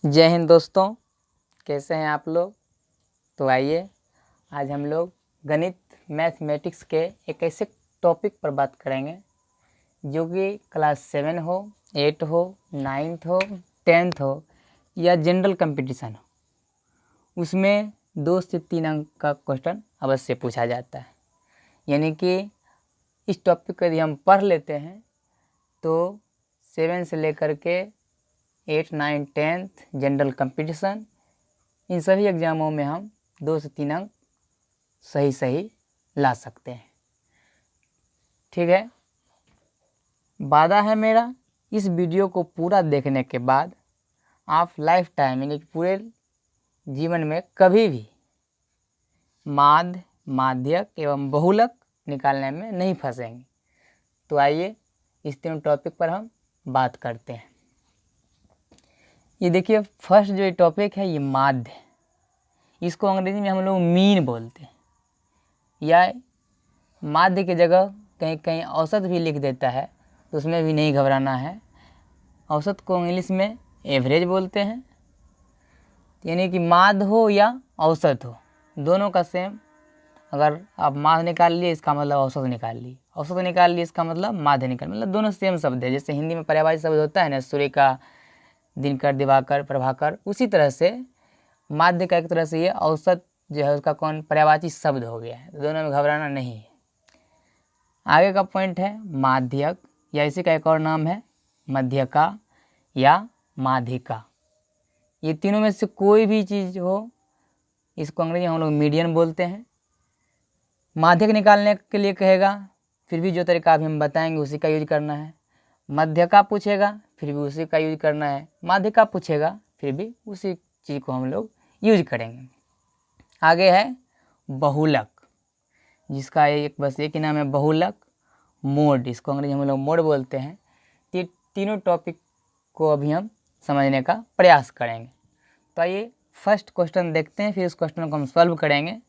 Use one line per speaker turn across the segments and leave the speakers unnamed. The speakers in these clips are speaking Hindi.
जय हिंद दोस्तों, कैसे हैं आप लोग। तो आइए आज हम लोग गणित मैथमेटिक्स के एक ऐसे टॉपिक पर बात करेंगे जो कि क्लास 7 हो, 8 हो, 9th हो, 10th हो या जनरल कंपटीशन हो, उसमें 2 से 3 अंक का क्वेश्चन अवश्य पूछा जाता है। यानी कि इस टॉपिक को यदि हम पढ़ लेते हैं तो 7 से लेकर के 8, 9, 10th जनरल कंपटीशन, इन सभी एग्ज़ामों में हम 2 से 3 अंक सही ला सकते हैं। ठीक है, वादा है मेरा इस वीडियो को पूरा देखने के बाद आप लाइफ टाइम यानी कि पूरे जीवन में कभी भी माध्य, माध्यक एवं बहुलक निकालने में नहीं फंसेंगे। तो आइए इस तीनों टॉपिक पर हम बात करते हैं। ये देखिए, फर्स्ट जो टॉपिक है ये माध्य, इसको अंग्रेजी में हम लोग मीन बोलते हैं, या माध्य की जगह कहीं कहीं औसत भी लिख देता है, तो उसमें भी नहीं घबराना है। औसत को इंग्लिश में एवरेज बोलते हैं, यानी कि माध्य हो या औसत हो, दोनों का सेम। अगर आप माध्य निकाल लिए इसका मतलब औसत निकाल लिए, औसत निकाल लिए इसका मतलब माध्य निकाल, मतलब दोनों सेम शब्द है। जैसे हिंदी में पर्यायवाची शब्द होता है ना, सूर्य का, दिनकर, दिवाकर, प्रभाकर, उसी तरह से माध्य का एक तरह से ये औसत जो है उसका कौन पर्यायवाची शब्द हो गया है। तो दोनों में घबराना नहीं है। आगे का पॉइंट है माध्यक, या इसी का एक और नाम है मध्यका या माध्यिका। ये तीनों में से कोई भी चीज़ हो, इसको अंग्रेजी में हम लोग मीडियन बोलते हैं। माध्यक निकालने के लिए कहेगा, फिर भी जो तरीका अभी हम बताएंगे उसी का यूज करना है। मध्यका पूछेगा, फिर भी उसी का यूज करना है। माध्यिका पूछेगा, फिर भी उसी चीज़ को हम लोग यूज करेंगे। आगे है बहुलक, जिसका बस एक ही नाम है बहुलक। मोड, इसको अंग्रेजी में हम लोग मोड बोलते हैं। ये तीनों टॉपिक को अभी हम समझने का प्रयास करेंगे। तो आइए फर्स्ट क्वेश्चन देखते हैं, फिर उस क्वेश्चन को हम सॉल्व करेंगे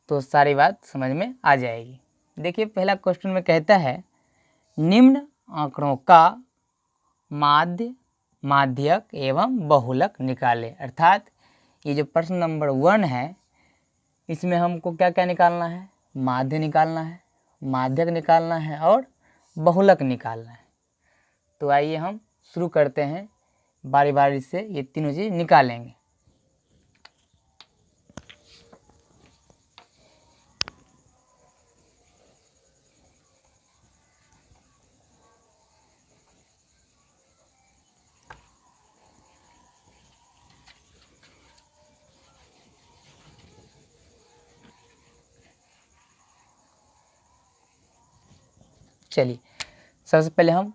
तो सारी बात समझ में आ जाएगी। देखिए, पहला क्वेश्चन में कहता है निम्न आंकड़ों का माध्य, माध्यक एवं बहुलक निकाले। अर्थात ये जो प्रश्न नंबर 1 है, इसमें हमको क्या क्या निकालना है, माध्य निकालना है, माध्यक निकालना है और बहुलक निकालना है। तो आइए हम शुरू करते हैं, बारी बारी से ये तीनों चीज़ निकालेंगे। चलिए, सबसे पहले हम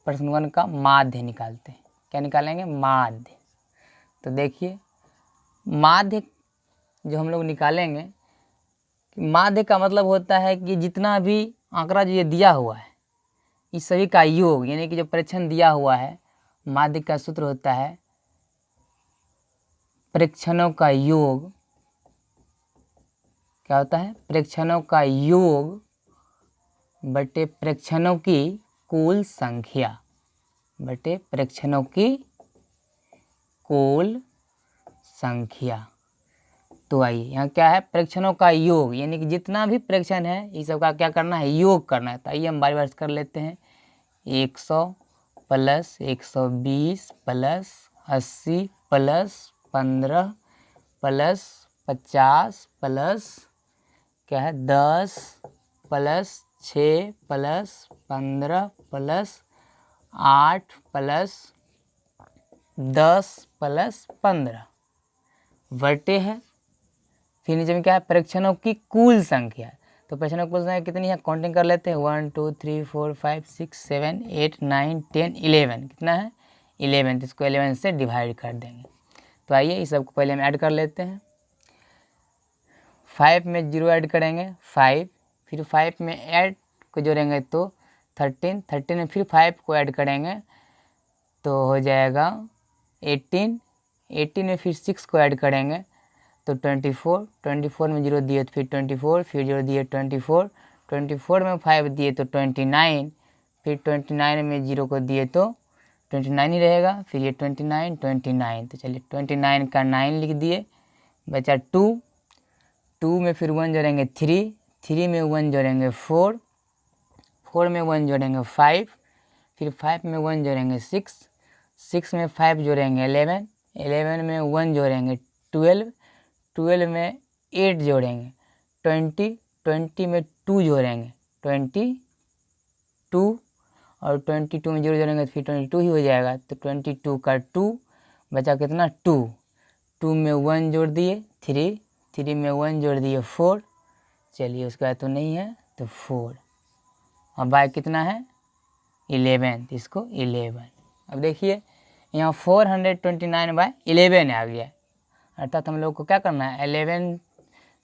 प्रश्न 1 का माध्य निकालते हैं। क्या निकालेंगे? माध्य। तो देखिए, माध्य जो हम लोग निकालेंगे, माध्य का मतलब होता है कि जितना भी आंकड़ा जो ये दिया हुआ है, इस सभी का योग, यानी कि जो परीक्षण दिया हुआ है, माध्य का सूत्र होता है परीक्षणों का योग। क्या होता है? परीक्षणों का योग बटे परीक्षणों की कुल संख्या, बटे परीक्षणों की कुल संख्या। तो आइए, यहाँ क्या है? परीक्षणों का योग, यानी कि जितना भी परीक्षण है इस सब का क्या करना है? योग करना है। तो आइए हम बारी बारी कर लेते हैं। 100 plus 120 plus 80 plus 15 plus 50 plus क्या है 10 plus 6 plus 15 plus 8 plus 10 plus 15 बटे है। फिर नीचे में क्या है? परीक्षणों की कुल संख्या। तो परीक्षणों की कुल संख्या कितनी है? काउंटिंग कर लेते हैं। 1 2 3 4 5 6 7 8 9 10 11। कितना है? 11। तो इसको 11 से डिवाइड कर देंगे। तो आइए इस सबको पहले हम ऐड कर लेते हैं। 5 में 0 ऐड करेंगे 5, फिर 5 में ऐड को जोड़ेंगे तो 13, 13 में फिर 5 को ऐड करेंगे तो हो जाएगा 18, 18 में फिर 6 को ऐड करेंगे तो 24, 24 में 0 दिए तो फिर 24, फिर 0 दिए 24, 24 में 5 दिए तो 29, फिर 29 में 0 को दिए तो 29 ही रहेगा, फिर ये 29 29, तो चलिए 29 का 9 लिख दिए, बचा 2, 2 में फिर 1 जोड़ेंगे 3, 3 में 1 जोड़ेंगे 4, 4 में 1 जोड़ेंगे 5, फिर 5 में 1 जोड़ेंगे 6, 6 में 5 जोड़ेंगे 11, 11 में 1 जोड़ेंगे 12, 12 में 8 जोड़ेंगे 20, 20 में 2 जोड़ेंगे 22, और 22 में 0 जोड़ेंगे तो फिर 22 ही हो जाएगा, तो 22 का 2 बचा कितना 2, 2 में 1 जोड़ दिए 3, 3 में 1 जोड़ दिए 4, चलिए उसके बाद तो नहीं है तो 4, और बाय कितना है 11, तो इसको 11। अब देखिए यहाँ 429/11 आ गया, अर्थात हम लोग को क्या करना है 11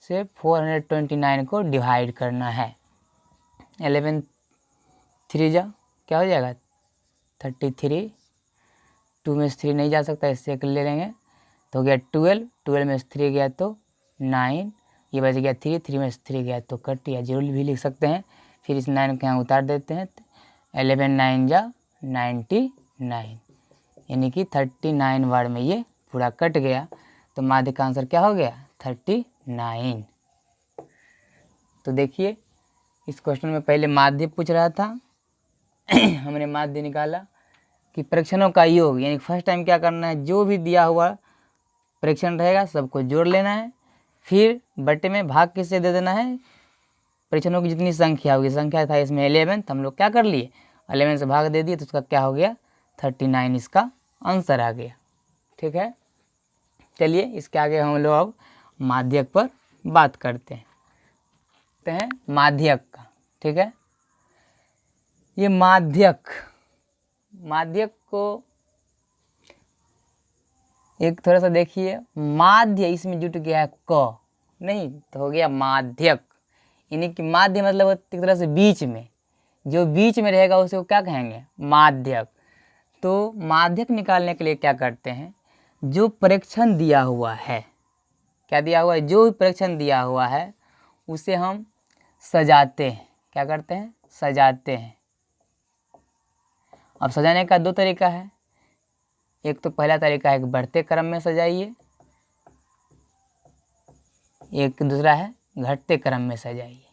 से 429 को डिवाइड करना है। 11 3 जा क्या हो जाएगा 33, 2 में से 3 नहीं जा सकता, इससे एक ले लेंगे तो हो गया 12, 12 में से 3 गया तो 9, ये बच गया 3, 3 में से 3 गया तो कट या जीरो भी लिख सकते हैं। फिर इस 9 को यहाँ उतार देते हैं, 11 9 जा 99, यानी कि 39 बार में ये पूरा कट गया, तो माध्य का आंसर क्या हो गया 39। तो देखिए इस क्वेश्चन में पहले माध्य पूछ रहा था हमने माध्य निकाला कि परीक्षणों का योग, यानी फर्स्ट टाइम क्या करना है जो भी दिया हुआ परीक्षण रहेगा सबको जोड़ लेना है, फिर बटे में भाग किससे दे देना है परीक्षणों की जितनी संख्या होगी, संख्या था इसमें 11, तो हम लोग क्या कर लिए 11 से भाग दे दिए, तो उसका क्या हो गया 39 इसका आंसर आ गया। ठीक है, चलिए इसके आगे हम लोग अब माध्यक पर बात करते हैं माध्यक का। ठीक है, ये माध्यक को एक थोड़ा सा देखिए, माध्य इसमें जुट गया है क, नहीं तो हो गया माध्यक, यानी कि माध्य मतलब एक तरह से बीच में, जो बीच में रहेगा उसे क्या कहेंगे माध्यक। तो माध्यक निकालने के लिए क्या करते हैं, जो परीक्षण दिया हुआ है, क्या दिया हुआ है, जो परीक्षण दिया हुआ है उसे हम सजाते हैं, क्या करते हैं सजाते हैं। अब सजाने का दो तरीका है, एक तो पहला तरीका है कि बढ़ते क्रम में सजाइए, एक दूसरा है घटते क्रम में सजाइए,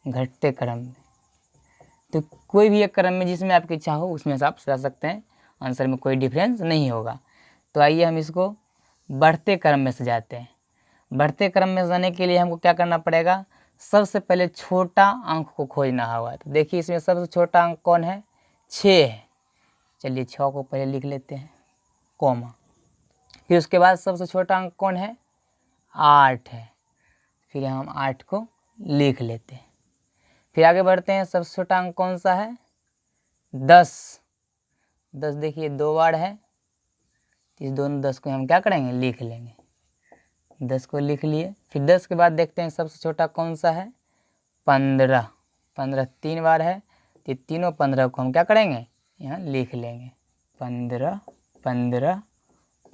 घटते क्रम में। तो कोई भी एक क्रम में जिसमें आपकी इच्छा हो उसमें से आप सजा सकते हैं, आंसर में कोई डिफरेंस नहीं होगा। तो आइए हम इसको बढ़ते क्रम में सजाते हैं। बढ़ते क्रम में सजाने के लिए हमको क्या करना पड़ेगा, सबसे पहले छोटा अंक को खोजना होगा। तो देखिए इसमें सबसे छोटा अंक कौन है 6 है, चलिए 6 को पहले लिख लेते हैं कॉमा, फिर उसके बाद सबसे छोटा अंक कौन है 8 है, फिर हम 8 को लिख लेते हैं। फिर आगे बढ़ते हैं, सबसे छोटा अंक कौन सा है 10, 10 देखिए 2 बार है, इस दोनों 10 को हम क्या करेंगे लिख लेंगे, 10 को लिख लिए। फिर 10 के बाद देखते हैं सबसे छोटा कौन सा है 15, 15 3 बार है, तो तीनों 15 को हम क्या करेंगे यहाँ लिख लेंगे 15 15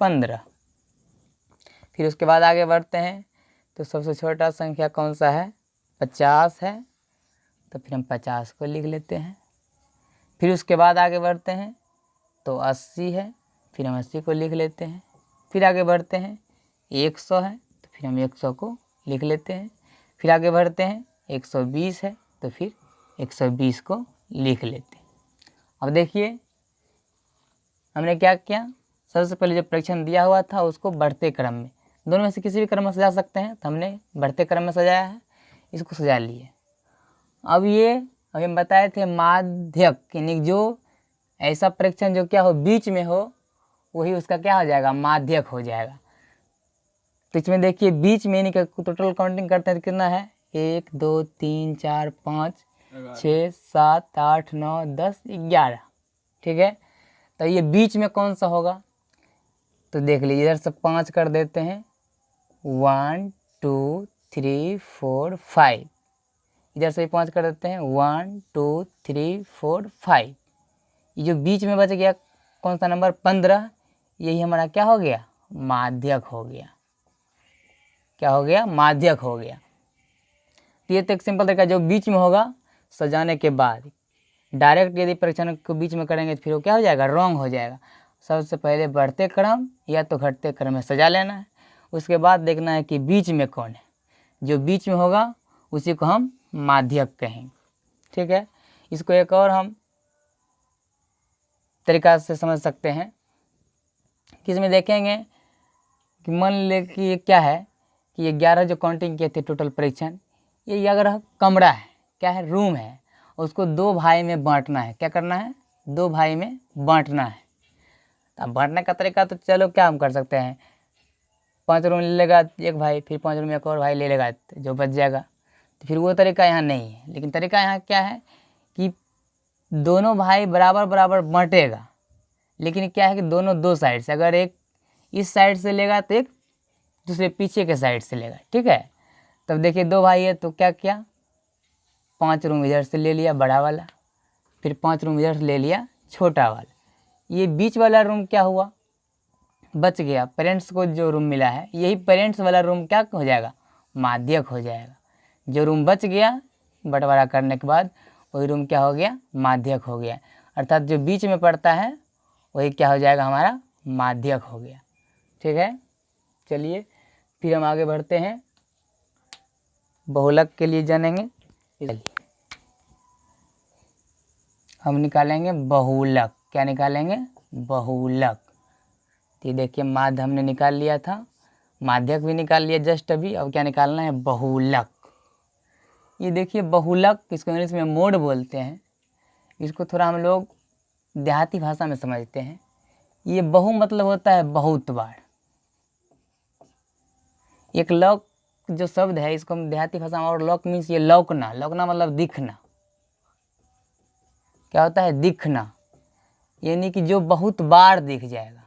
15। फिर उसके बाद आगे बढ़ते हैं, तो सबसे छोटा संख्या कौन सा है 50 है, तो फिर हम 50 को लिख लेते हैं। फिर उसके बाद आगे बढ़ते हैं तो 80 है, फिर हम 80 को लिख लेते हैं। फिर आगे बढ़ते हैं 100 है, तो फिर हम 100 को लिख लेते हैं। फिर आगे बढ़ते हैं 120 है, तो फिर 120 को लिख लेते हैं। अब देखिए हमने क्या किया, सबसे पहले जो परीक्षण दिया हुआ था उसको बढ़ते क्रम में, दोनों में से किसी भी क्रम में सजा सकते हैं, तो हमने बढ़ते क्रम में सजाया है, इसको सजा लिए। अब ये अभी हम बताए थे माध्यक, यानी जो ऐसा परीक्षण जो क्या हो बीच में हो वही उसका क्या हो जाएगा माध्यक हो जाएगा। तो इसमें देखिए बीच में यानी कि टोटल काउंटिंग करते हैं तो कितना है 1 2 3 4 5 6 7 8 9 10 11, ठीक है। तो ये बीच में कौन सा होगा, तो देख लीजिए इधर से 5 कर देते हैं 1 2 3 4 5, इधर से 5 कर देते हैं 1 2 3 4 5। ये जो बीच में बच गया कौन सा नंबर 15, यही हमारा क्या हो गया माध्यक हो गया, क्या हो गया माध्यक हो गया। तो ये तो एक सिंपल तरीका जो बीच में होगा सजाने के बाद, डायरेक्ट यदि परीक्षण को बीच में करेंगे तो फिर वो क्या हो जाएगा, रॉन्ग हो जाएगा। सबसे पहले बढ़ते क्रम या तो घटते क्रम में सजा लेना है, उसके बाद देखना है कि बीच में कौन है, जो बीच में होगा उसी को हम माध्यक कहेंगे। ठीक है, इसको एक और हम तरीका से समझ सकते हैं कि इसमें देखेंगे कि मान ले कि ये क्या है कि ये 11 जो काउंटिंग किए थे टोटल परीक्षण, ये 11 कमरा है, क्या है, रूम है, उसको 2 भाई में बांटना है। क्या करना है, 2 भाई में बांटना है। अब बांटने का तरीका तो चलो क्या हम कर सकते हैं, 5 रूम ले लेगा एक भाई, फिर 5 रूम एक और भाई ले लेगा तो जो बच जाएगा। तो फिर वो तरीका यहाँ नहीं है, लेकिन तरीका यहाँ क्या है कि दोनों भाई बराबर बराबर बांटेगा, लेकिन क्या है कि दोनों 2 साइड से, अगर एक इस साइड से लेगा तो एक दूसरे पीछे के साइड से लेगा। ठीक है, तब देखिए 2 भाई है तो क्या किया, 5 रूम इधर से ले लिया बड़ा वाला, फिर 5 रूम इधर से ले लिया छोटा वाला। ये बीच वाला रूम क्या हुआ, बच गया। पेरेंट्स को जो रूम मिला है, यही पेरेंट्स वाला रूम क्या हो जाएगा, माध्यक हो जाएगा। जो रूम बच गया बंटवारा करने के बाद, वही रूम क्या हो गया, माध्यक हो गया। अर्थात जो बीच में पड़ता है वही क्या हो जाएगा, हमारा माध्यक हो गया। ठीक है, चलिए फिर हम आगे बढ़ते हैं, बहुलक के लिए जानेंगे। हम निकालेंगे बहुलक। क्या निकालेंगे, बहुलक। तो देखिए माध्य हमने निकाल लिया था, माध्यक भी निकाल लिया जस्ट अभी। अब क्या निकालना है, बहुलक। ये देखिए बहुलक, इसको इंग्लिश में मोड बोलते हैं। इसको थोड़ा हम लोग देहाती भाषा में समझते हैं। ये बहु मतलब होता है बहुत बार। एक लौक जो शब्द है, इसको हम देहाती भाषा में, और लौक मीन्स ये लौकना, लौकना मतलब दिखना। क्या होता है, दिखना, यानी कि जो बहुत बार दिख जाएगा।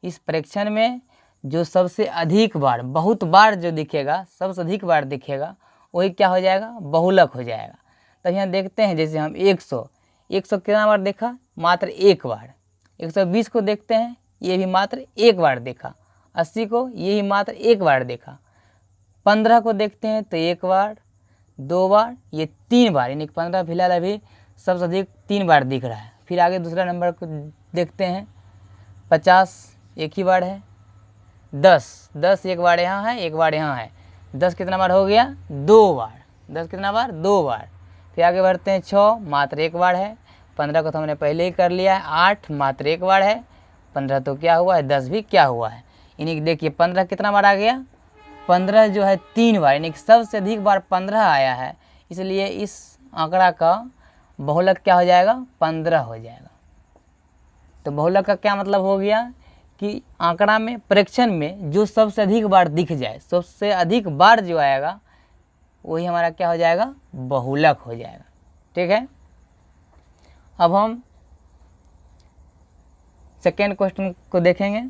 इस परीक्षण में जो सबसे अधिक बार, बहुत बार जो दिखेगा, सबसे अधिक बार दिखेगा, वही क्या हो जाएगा, बहुलक हो जाएगा। तो यहाँ देखते हैं, जैसे हम 100 कितना बार देखा, मात्र 1 बार। 120 को देखते हैं, ये भी मात्र 1 बार देखा। 80 को, ये ही मात्र 1 बार देखा। 15 को देखते हैं तो 1 बार, 2 बार, ये 3 बार, यानी 15 फिलहाल अभी सबसे अधिक 3 बार दिख रहा है। फिर आगे दूसरा नंबर को देखते हैं, 50 एक ही बार है। 10 एक बार यहाँ है, 1 बार यहाँ है। 10 कितना बार हो गया, 2 बार। 10 कितना बार, 2 बार। फिर आगे बढ़ते हैं, 6 मात्र 1 बार है। 15 को तो हमने पहले ही कर लिया है। 8 मात्र 1 बार है। 15 तो क्या हुआ है, 10 भी क्या हुआ है। यानी कि देखिए 15 कितना बार आ गया, 15 जो है 3 बार, यानी कि सबसे अधिक बार 15 आया है। इसलिए इस आंकड़ा का बहुलक क्या हो जाएगा, 15 हो जाएगा। तो बहुलक का क्या मतलब हो गया कि आंकड़ा में, परीक्षण में जो सबसे अधिक बार दिख जाए, सबसे अधिक बार जो आएगा वही हमारा क्या हो जाएगा, बहुलक हो जाएगा। ठीक है, अब हम सेकेंड क्वेश्चन को देखेंगे।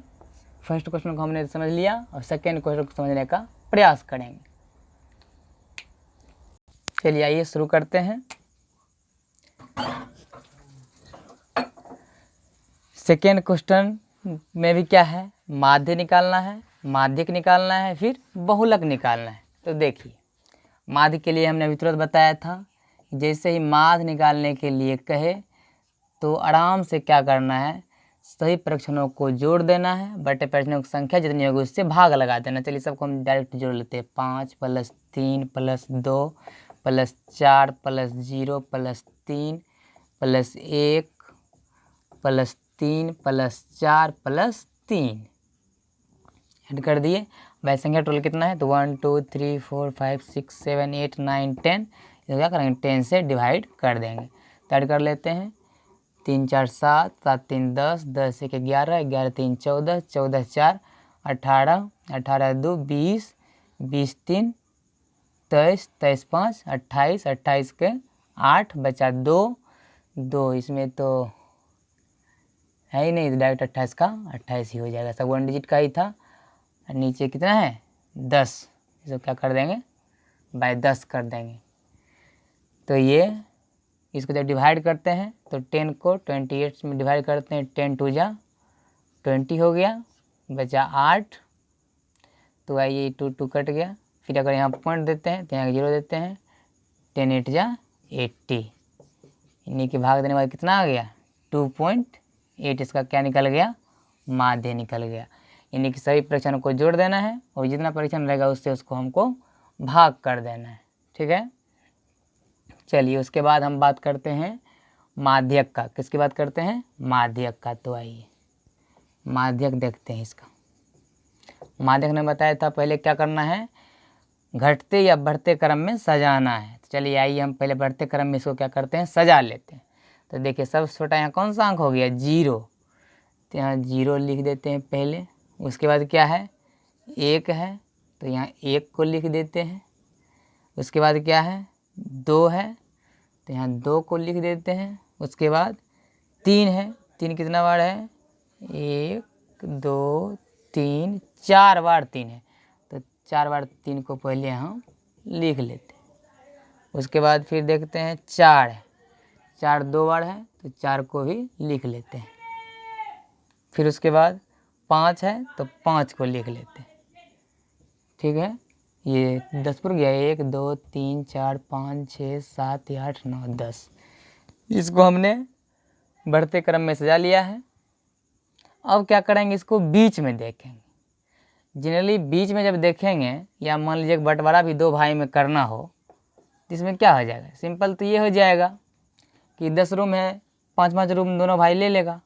फर्स्ट क्वेश्चन को हमने समझ लिया और सेकेंड क्वेश्चन को समझने का प्रयास करेंगे। चलिए आइए शुरू करते हैं। सेकेंड क्वेश्चन में भी क्या है, माध्य निकालना है, माध्यक निकालना है, फिर बहुलक निकालना है। तो देखिए माध्य के लिए हमने अभी तुरंत बताया था, जैसे ही माध्य निकालने के लिए कहे तो आराम से क्या करना है, सही परीक्षणों को जोड़ देना है, बटे परीक्षणों की संख्या जितनी होगी उससे भाग लगा देना। चलिए सबको हम डायरेक्ट जोड़ लेते हैं। 5 + 3 + 2 + 4 + 0 + 3 + 1 + 3 + 4 + 3 ऐड कर दिए। वह संख्या टोटल कितना है, तो 1 2 3 4 5 6 7 8 9 10। इसको क्या करेंगे, 10 से डिवाइड कर देंगे। तो ऐड कर लेते हैं। 3 4 7 7 3 10 10 1 11 11 3 14 14 4 18 18 2 20 20 3 23 23 5 28 28 के 8 बचा 2 2, इसमें तो है ही नहीं, डायरेक्ट 28 का 28 ही हो जाएगा। सब 1 डिजिट का ही था। नीचे कितना है, 10। इसको क्या कर देंगे, बाय 10 कर देंगे। तो ये इसको जब डिवाइड करते हैं तो 10 को 28 में डिवाइड करते हैं, 10 2 जा 20 हो गया, बचा 8। तो आइए 2 2 कट गया। फिर अगर यहाँ पॉइंट देते हैं तो यहाँ 0 देते हैं, 10 8 जा 80, इन्हीं के भाग देने के बाद कितना आ गया 2.8। इसका क्या निकल गया, माध्य निकल गया। इन्हीं के सभी परीक्षणों को जोड़ देना है और जितना परीक्षण रहेगा उससे उसको हमको भाग कर देना है। ठीक है, चलिए उसके बाद हम बात करते हैं माध्यक का। किसकी बात करते हैं, माध्यक का। तो आइए माध्यक देखते हैं इसका। माध्यक ने बताया था पहले क्या करना है, घटते या बढ़ते क्रम में सजाना है। तो चलिए आइए हम पहले बढ़ते क्रम में इसको क्या करते हैं, सजा लेते हैं। तो देखिए सबसे छोटा यहाँ कौन सा अंक हो गया, 0। तो यहाँ 0 लिख देते हैं पहले। उसके बाद क्या है, 1 है तो यहाँ 1 को लिख देते हैं। उसके बाद क्या है, 2 है तो यहाँ 2 को लिख देते हैं। उसके बाद 3 है, 3 कितना बार है, 1 2 3, 4 बार 3 है तो 4 बार 3 को पहले हम लिख लेते हैं। उसके बाद फिर देखते हैं 4 है, 4 2 बार है तो 4 को भी लिख लेते हैं। फिर उसके बाद 5 है तो 5 को लिख लेते हैं। ठीक है, ये 10 पर गया, 1 2 3 4 5 6 7 8 9 10। इसको हमने बढ़ते क्रम में सजा लिया है। अब क्या करेंगे, इसको बीच में देखेंगे। जनरली बीच में जब देखेंगे या मान लीजिए बंटवारा भी 2 भाई में करना हो तो इसमें क्या हो जाएगा, सिंपल तो ये हो जाएगा कि 10 रूम है, 5-5 रूम दोनों भाई ले लेगा।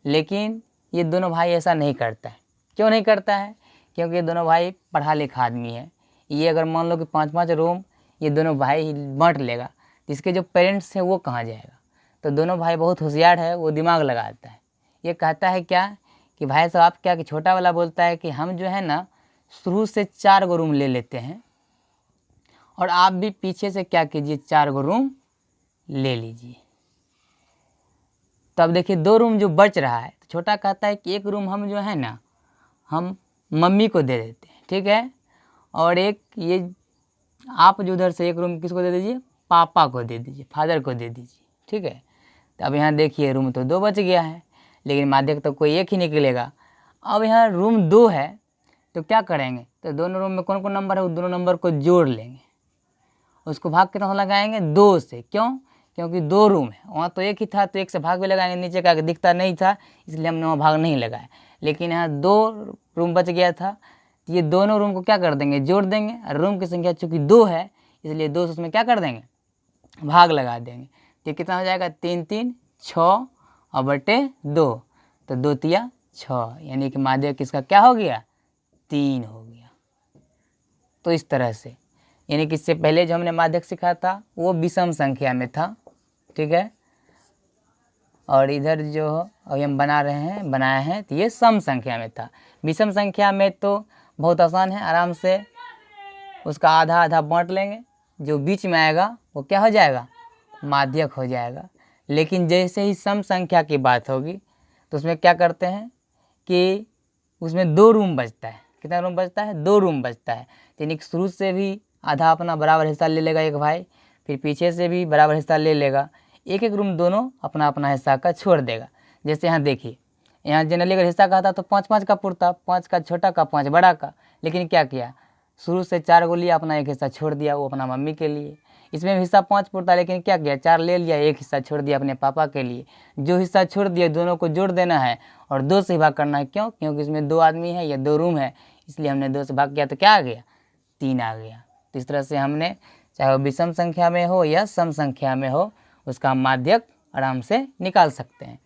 लेकिन ये दोनों भाई ऐसा नहीं करता है। क्यों नहीं करता है, क्योंकि ये दोनों भाई पढ़ा लिखा आदमी है। ये अगर मान लो कि 5-5 रूम ये दोनों भाई बांट लेगा तो इसके जो पेरेंट्स हैं वो कहाँ जाएगा। तो दोनों भाई बहुत होशियार है, वो दिमाग लगाता है। ये कहता है क्या कि भाई साहब क्या, कि छोटा वाला बोलता है कि हम जो है ना शुरू से 4 गो रूम ले लेते हैं और आप भी पीछे से क्या कीजिए 4 गो रूम ले लीजिए। तब देखिए 2 रूम जो बच रहा है तो छोटा कहता है कि 1 रूम हम जो है ना हम मम्मी को दे देते हैं। ठीक है, और एक ये आप जो उधर से 1 रूम किसको दे दीजिए, पापा को दे दीजिए, फादर को दे दीजिए। ठीक है, तो अब यहाँ देखिए रूम तो 2 बच गया है, लेकिन माध्यक तो कोई एक ही निकलेगा। अब यहाँ रूम 2 है तो क्या करेंगे, तो दोनों रूम में कौन कौन नंबर है, वो दोनों नंबर को जोड़ लेंगे। उसको भाग कितना लगाएंगे, 2 से। क्यों, क्योंकि 2 रूम है, वहाँ तो 1 ही था तो 1 से भाग भी लगाएंगे, नीचे का दिखता नहीं था इसलिए हमने वहाँ भाग नहीं लगाया। लेकिन यहाँ 2 रूम बच गया था तो ये दोनों रूम को क्या कर देंगे, जोड़ देंगे। और रूम की संख्या चूँकि 2 है इसलिए 2 से उसमें क्या कर देंगे, भाग लगा देंगे। तो कितना हो जाएगा, 3 3 6 और बटे 2 तो 2 तिया 6, यानी कि माध्यक किसका क्या हो गया, 3 हो गया। तो इस तरह से, यानी कि इससे पहले जो हमने माध्यक सीखा था वो विषम संख्या में था। ठीक है, और इधर जो अभी हम बनाए हैं तो ये सम संख्या में था। विषम संख्या में तो बहुत आसान है, आराम से उसका आधा आधा बांट लेंगे, जो बीच में आएगा वो क्या हो जाएगा, माध्यक हो जाएगा। लेकिन जैसे ही सम संख्या की बात होगी तो उसमें क्या करते हैं कि उसमें 2 रूम बचता है। कितना रूम बचता है, 2 रूम बचता है। यानी कि शुरू से भी आधा अपना बराबर हिस्सा ले लेगा एक भाई, फिर पीछे से भी बराबर हिस्सा ले लेगा। एक एक रूम दोनों अपना अपना हिस्सा का छोड़ देगा। जैसे यहाँ देखिए, यहाँ जनरली अगर हिस्सा का था तो 5-5 का पुरता, 5 का छोटा का 5 बड़ा का। लेकिन क्या किया, शुरू से 4 को लिया, अपना एक हिस्सा छोड़ दिया, वो अपना मम्मी के लिए। इसमें हिस्सा 5 पुरता, लेकिन क्या किया, 4 ले लिया, एक हिस्सा छोड़ दिया अपने पापा के लिए। जो हिस्सा छोड़ दिया दोनों को जोड़ देना है और 2 से भाग करना है। क्यों, क्योंकि इसमें 2 आदमी है या 2 रूम है, इसलिए हमने 2 से भाग किया तो क्या आ गया, 3 आ गया। तो इस तरह से हमने चाहे वो विषम संख्या में हो या सम संख्या में हो उसका माध्यक आराम से निकाल सकते हैं।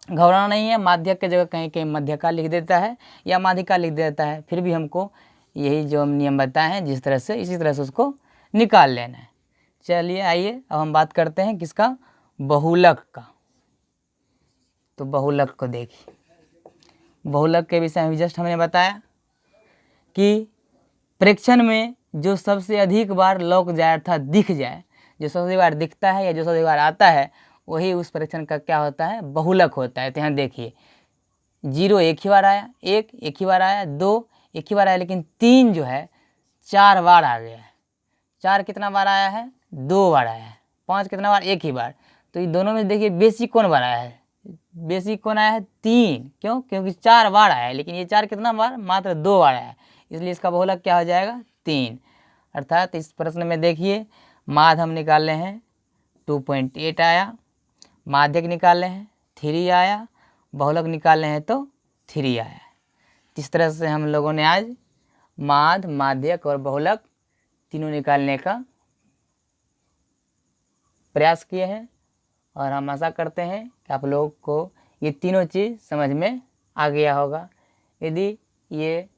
घबराना नहीं है, माध्यक के जगह कहीं कहीं मध्यका लिख देता है या माध्यिका लिख देता है, फिर भी हमको यही जो हम नियम बताए हैं जिस तरह से, इसी तरह से उसको निकाल लेना है। चलिए आइए अब हम बात करते हैं किसका, बहुलक का। तो बहुलक को देखिए, बहुलक के विषय में जस्ट हमने बताया कि प्रेक्षण में जो सबसे अधिक बार लौक जाए अर्थात दिख जाए, जो सबसे बार दिखता है या जो सबसे बार आता है वही उस प्रेक्षण का क्या होता है, बहुलक होता है। तो यहाँ देखिए 0 एक ही बार आया, 1 एक ही बार आया, 2 एक ही बार आया, लेकिन 3 जो है 4 बार आ गया है। 4 कितना बार आया है, 2 बार आया है। 5 कितना बार, 1 ही बार। तो ये दोनों में देखिए बेसी कौन बार आया है, बेसी कौन आया है, 3। क्यों, क्योंकि 4 बार आया है, लेकिन ये 4 कितना बार, मात्र 2 बार आया है, इसलिए इसका बहुलक क्या हो जाएगा, 3। अर्थात इस प्रश्न में देखिए माध्य हम निकाले हैं 2.8 आया, माध्यक निकाले हैं 3 आया, बहुलक निकाले हैं तो 3 आया। इस तरह से हम लोगों ने आज माध्य, माध्यक और बहुलक तीनों निकालने का प्रयास किए हैं और हम आशा करते हैं कि आप लोगों को ये तीनों चीज़ समझ में आ गया होगा। यदि ये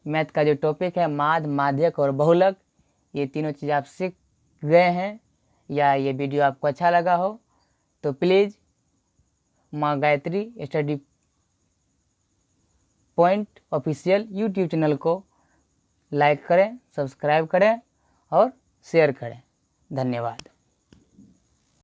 मैथ का जो टॉपिक है माध्य, माध्यक और बहुलक, ये तीनों चीज़ आप सीख गए हैं या ये वीडियो आपको अच्छा लगा हो तो प्लीज़ माँ Gayatri study point official YouTube channel को लाइक करें, सब्सक्राइब करें और शेयर करें। धन्यवाद।